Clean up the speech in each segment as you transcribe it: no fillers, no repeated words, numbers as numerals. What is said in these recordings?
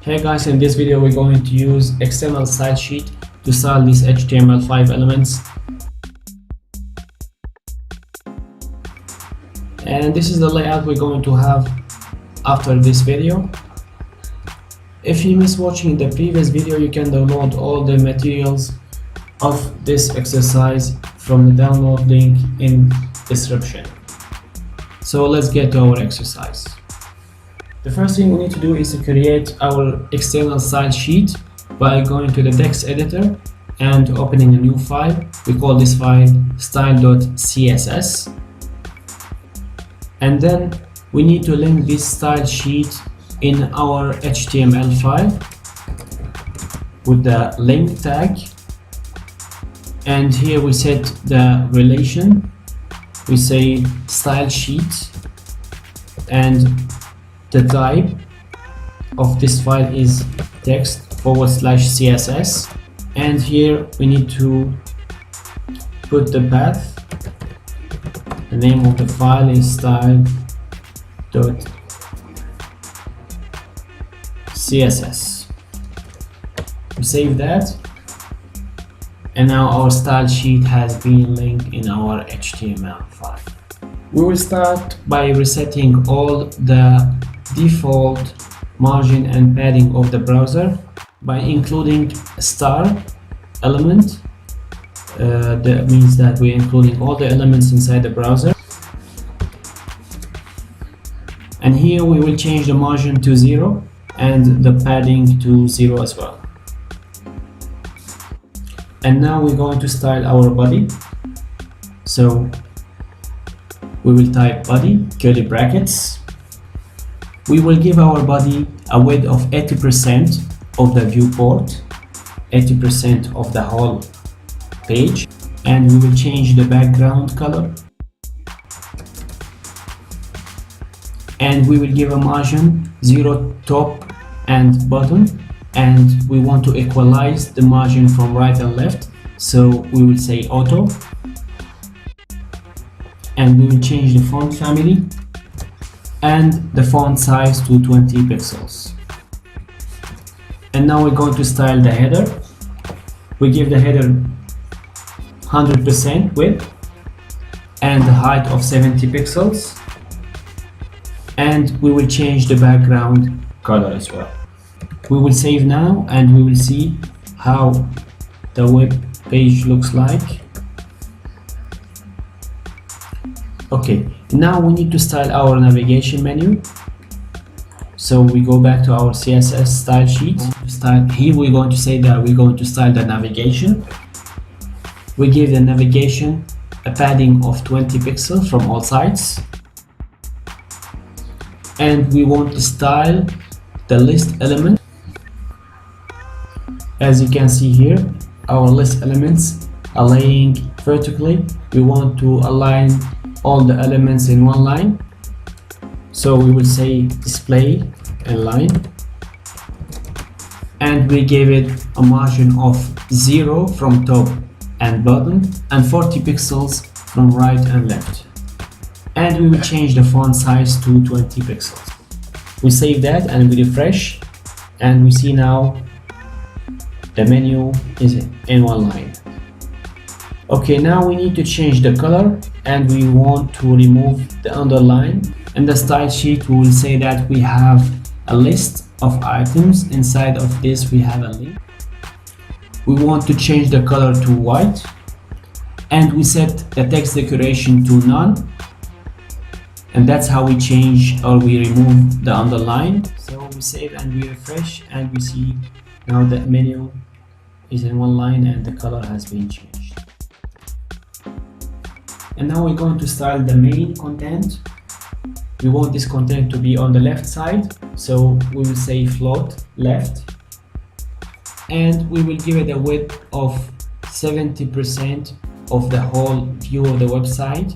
Hey guys, in this video we're going to use XML style sheet to style these HTML5 elements. And this is the layout we're going to have after this video. If you missed watching the previous video, you can download all the materials of this exercise from the download link in description. So let's get to our exercise. The first thing we need to do is to create our external style sheet by going to the text editor and opening a new file. We call this file style.css, and then we need to link this style sheet in our HTML5 with the link tag, and here we set the relation. We say style sheet, and the type of this file is text/CSS, and here we need to put the path. The name of the file is style.css. We save that, and now our style sheet has been linked in our HTML5. We will start by resetting all the default margin and padding of the browser by including a star element. That means that we're including all the elements inside the browser. And here we will change the margin to 0 and the padding to 0 as well. And now we're going to style our body. So we will type body, curly brackets. We will give our body a width of 80% of the viewport, 80% of the whole page, and we will change the background color, and we will give a margin 0 top and bottom, and we want to equalize the margin from right and left, so we will say auto, and we will change the font family and the font size to 20 pixels. And now we're going to style the header. We give the header 100% width and the height of 70 pixels, and we will change the background color as well. We will save now, and we will see how the web page looks like. Okay, now we need to style our navigation menu. So we go back to our CSS style sheet. Here we're going to say that we're going to style the navigation. We give the navigation a padding of 20 pixels from all sides, and we want to style the list element. As you can see here, our list elements are laying vertically. We want to align all the elements in one line, so we will say display align, and we give it a margin of 0 from top and bottom and 40 pixels from right and left, and we will change the font size to 20 pixels. We save that and we refresh, and we see now the menu is in one line. Okay, now we need to change the color, and we want to remove the underline. In the style sheet we will say that we have a list of items. Inside of this we have a link. We want to change the color to white, and we set the text decoration to none, and that's how we change or we remove the underline. So we save and we refresh, and we see now that menu is in one line and the color has been changed. And now we're going to style the main content. We want this content to be on the left side, so we will say float left, and we will give it a width of 70% of the whole view of the website.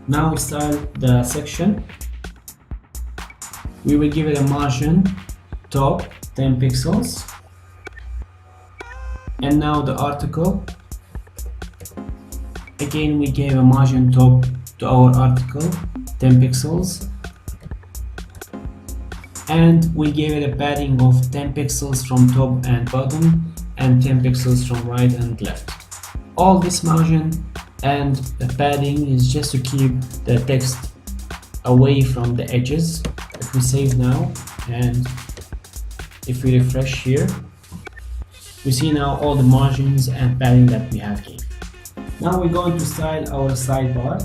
Now we style the section. We will give it a margin top 10 pixels, and now the article. Again, we gave a margin top to our article 10 pixels, and we gave it a padding of 10 pixels from top and bottom and 10 pixels from right and left. All this margin and the padding is just to keep the text away from the edges. If we save now and if we refresh here, we see now all the margins and padding that we have gave. Now we're going to style our sidebar.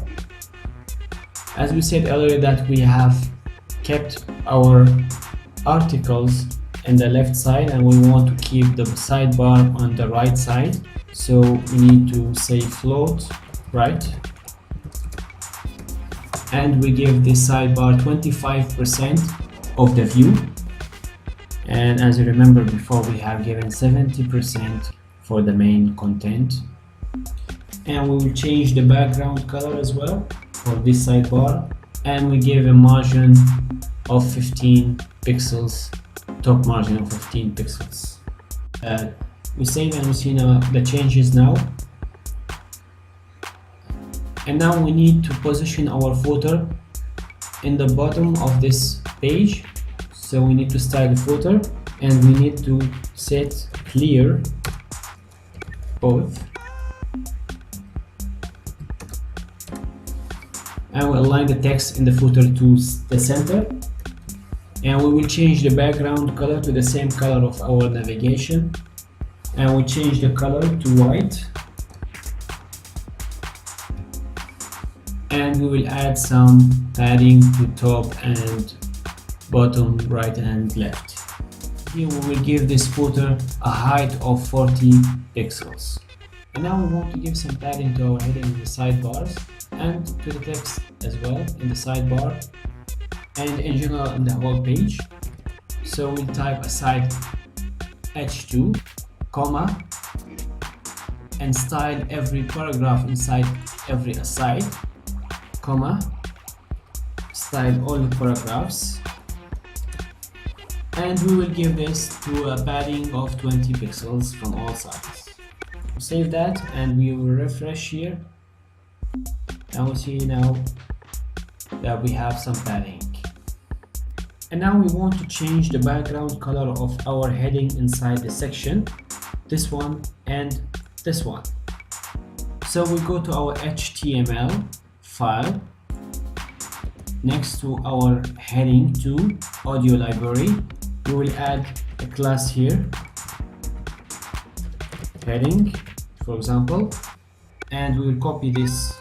As we said earlier that we have kept our articles in the left side and we want to keep the sidebar on the right side, so we need to say float right, and we give this sidebar 25% of the view, and as you remember before we have given 70% for the main content. And we will change the background color as well for this sidebar, and we give a margin of 15 pixels, top margin of 15 pixels. We save and we see now the changes now. And now we need to position our footer in the bottom of this page. So we need to style the footer and we need to set clear both. And we'll align the text in the footer to the center. And we will change the background color to the same color of our navigation. And we'll change the color to white. And we will add some padding to top and bottom, right and left. Here we will give this footer a height of 40 pixels. And now we want to give some padding to our heading in the sidebars and to the text as well in the sidebar and in general in the whole page. So we'll type aside h2, comma, and style every paragraph inside every aside, comma, style all the paragraphs, and we will give this to a padding of 20 pixels from all sides. Save that and we will refresh here, and we'll see now that we have some padding. And now we want to change the background color of our heading inside the section, this one and this one. So we go to our HTML file, next to our heading 2 audio library, we will add a class here, heading for example, and we will copy this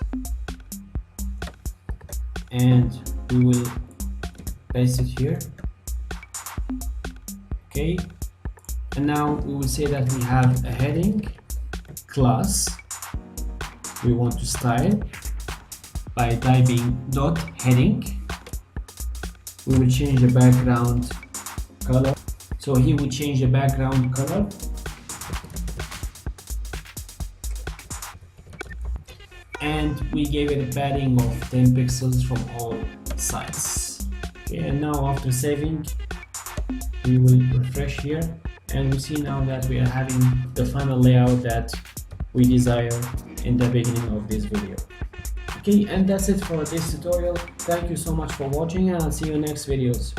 and we will paste it here. Okay, and now we will say that we have a heading class we want to style by typing dot heading. We will change the background color. So here we change the background color and we gave it a padding of 10 pixels from all sides. Okay, and now after saving we will refresh here and we see now that we are having the final layout that we desire in the beginning of this video. Okay, and that's it for this tutorial. Thank you so much for watching and I'll see you in next videos.